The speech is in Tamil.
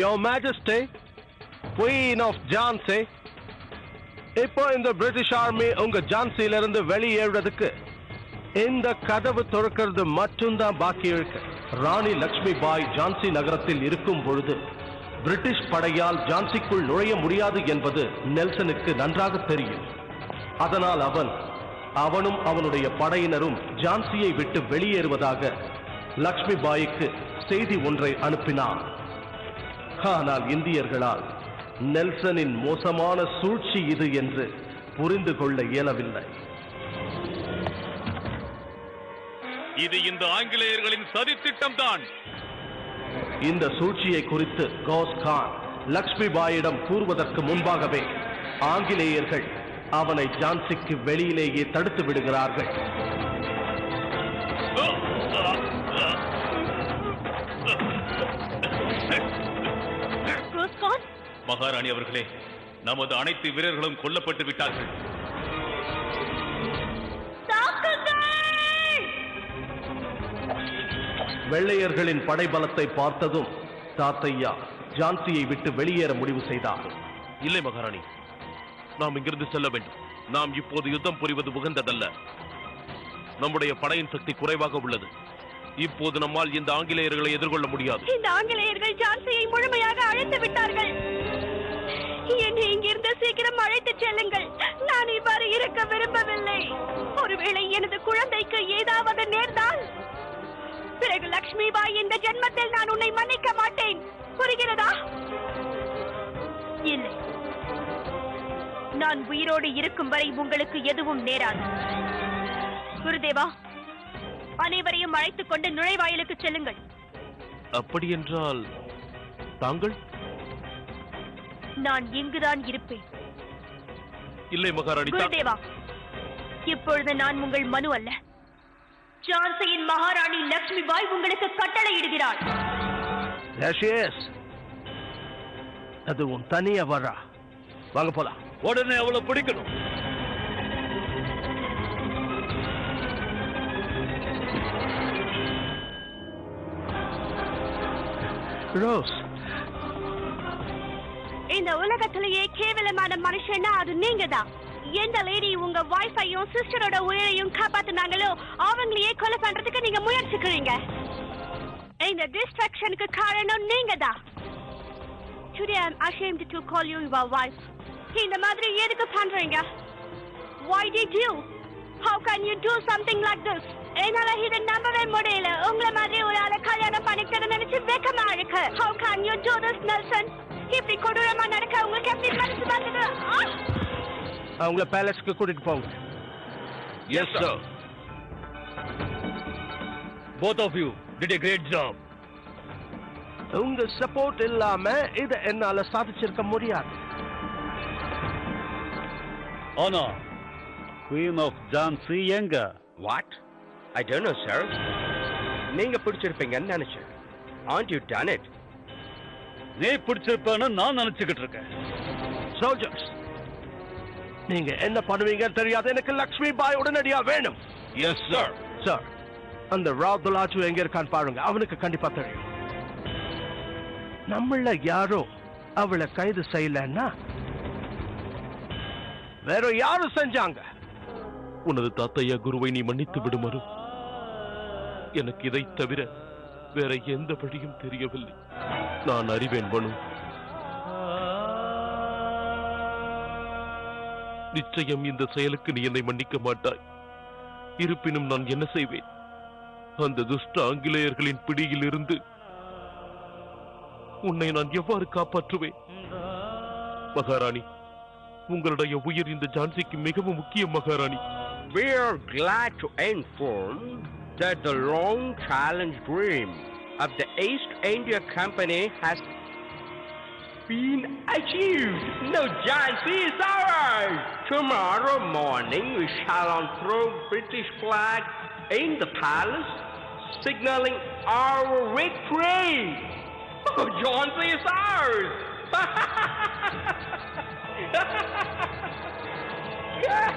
Your Majesty, Queen of Jhansi, இப்போ இந்த பிரிட்டிஷ் ஆர்மி உங்க ஜான்சியில இருந்து வெளியேறதுக்கு இந்த கதவு திறக்கிறது மட்டும்தான் பாக்கி இருக்கு. ராணி லக்ஷ்மி பாய் ஜான்சி நகரத்தில் இருக்கும் பொழுது பிரிட்டிஷ் படையால் ஜான்சிக்குள் நுழைய முடியாது என்பது நெல்சனுக்கு நன்றாக தெரியும். அதனால் அவனும் அவனுடைய படையினரும் ஜான்சியை விட்டு வெளியேறுவதாக லக்ஷ்மி பாய்க்கு செய்தி ஒன்றை அனுப்பினார். ஆனால் இந்தியர்களால் நெல்சனின் மோசமான சூழ்ச்சி இது என்று புரிந்து கொள்ள இயலவில்லை. இது இந்த ஆங்கிலேயர்களின் சதி திட்டம்தான். இந்த சூழ்ச்சியை குறித்து கௌஸ் கான் லக்ஷ்மி பாயிடம் கூறுவதற்கு முன்பாகவே ஆங்கிலேயர்கள் அவனை ஜான்சிக்கு வெளியிலேயே தடுத்து விடுகிறார்கள். மகாராணி அவர்களே, நமது அனைத்து வீரர்களும் கொல்லப்பட்டு விட்டார்கள். வெள்ளையர்களின் படைபலத்தை பார்த்ததும் தாத்தையா ஜான்சியை விட்டு வெளியேற முடிவு செய்தார். இல்லை மகாராணி, நாம் இங்கிருந்து செல்ல வேண்டும். நாம் இப்போது யுத்தம் புரிவது உகந்ததல்ல. நம்முடைய படையின் சக்தி குறைவாக உள்ளது. இப்போது நம்மால் இந்த ஆங்கிலேயர்களை எதிர்கொள்ள முடியாது. இந்த ஆங்கிலேயர்கள் ஜான்சியை முழுமையாக அழைத்து விட்டார்கள். என்னை இங்கிருந்து சீக்கிரம் அழைத்து செல்லுங்கள். நான் இவ்வாறு இருக்க விரும்பவில்லை. ஒருவேளை எனது குழந்தைக்கு ஏதாவது நேர்ந்தால் பிறகு லக்ஷ்மி பாய், இந்த ஜென்மத்தில் நான் உன்னை மன்னிக்க மாட்டேன். புரிகிறதா? இல்லை, நான் உயிரோடு இருக்கும் வரை உங்களுக்கு எதுவும் நேராது. குருதேவா, அனைவரையும் அழைத்துக் கொண்டு நுழைவாயிலுக்கு செல்லுங்கள். அப்படி என்றால் தாங்கள்? நான் இங்குதான் இருப்பேன். இல்லை மகாராணி. குருதேவா, இப்பொழுது நான் உங்கள் மனு அல்ல. ஜான்சியின் மகாராணி லக்ஷ்மி பாய் உங்களுக்கு கட்டளையிடுகிறாள். அது உன் தனியா வரா. வாங்க போலாம். உடனே அவளை பிடிக்கணும். ரோஸ், இந்த உலகத்திலேயே கேவலமான மனுஷன்னா அது நீங்க தான். எந்த லேடி உங்க வைஃபையும் சிஸ்டரோட உயிரையும் காப்பாத்துனாங்களோ அவங்களையே கொலை பண்றதுக்கு நீங்க முயற்சிக்கிறீங்க. இந்த டிஸ்ட்ராக்ஷனுக்கு காரணம் நீங்க தான். Today I'm ashamed to call you your wife. இந்த மாதிரி எதுக்கு பண்றீங்க? Why did you? How can you do something like this? என்னால இதை நம்பவே முடியல. உங்களை மாதிரி ஒரு ஆளை கல்யாணம் பண்ணிக்கிட்டு நினைச்சு வெக்கமா இருக்கு. How can you do this, Nelson? இப்படி கொடூரமா நடக்க உங்களுக்கு எப்படி மனசு வந்தது? அவங்கள பேலஸ்க்கு கூட்டிட்டு போங்க. Yes sir. Both of you did a great job. உங்க சப்போர்ட் இல்லாம இதை என்னால சாதிச்சிருக்க முடியாது. Honor, Queen of Jhansi எங்க? What? I don't know, sir. நீங்க பிடிச்சிருப்பீங்கன்னு நினைச்சேன். Aren't you done it? நீ பிடிச்சிருப்பேன்னு நான் நினைச்சுக்கிட்டு இருக்கேன். Soldiers, நீங்க என்ன பண்ணுவீங்கன்னு தெரியாது. எனக்கு லக்ஷ்மி பாய் உடனடியா வேணும். Yes sir. சார், அந்த ராவ் துலாச்சு எங்க இருக்கான்னு பாருங்க. அவனுக்கு கண்டிப்பா தெரியும். நம்மள யாரோ அவளை கைது செய்யலன்னா வேற யாரும் செஞ்சாங்க. உனது தாத்தையா குருவை நீ மன்னித்து விடுமாறு எனக்கு இதை தவிர வேற எந்த வழியும் தெரியவில்லை. நான் அறிவேன் மனு. நிச்சயம் இந்த செயலுக்கு நீ என்னை மன்னிக்க மாட்டாய். இருப்பினும் நான் என்ன செய்வேன்? அந்த துஷ்ட ஆங்கிலேயர்களின் பிடியில் இருந்து உன்னை நான் எவ்வாறு காப்பாற்றுவேன்? மகாராணி, உங்களுடைய உயிர் இந்த ஜான்சிக்கு மிகவும் முக்கியம் மகாராணி. We are glad to inform that the long challenge dream of the East India Company has been achieved. No, Jhansi is ours. Tomorrow morning we shall unthrow British flag in the palace, signaling our victory. Oh, Jhansi is ours. Yeah.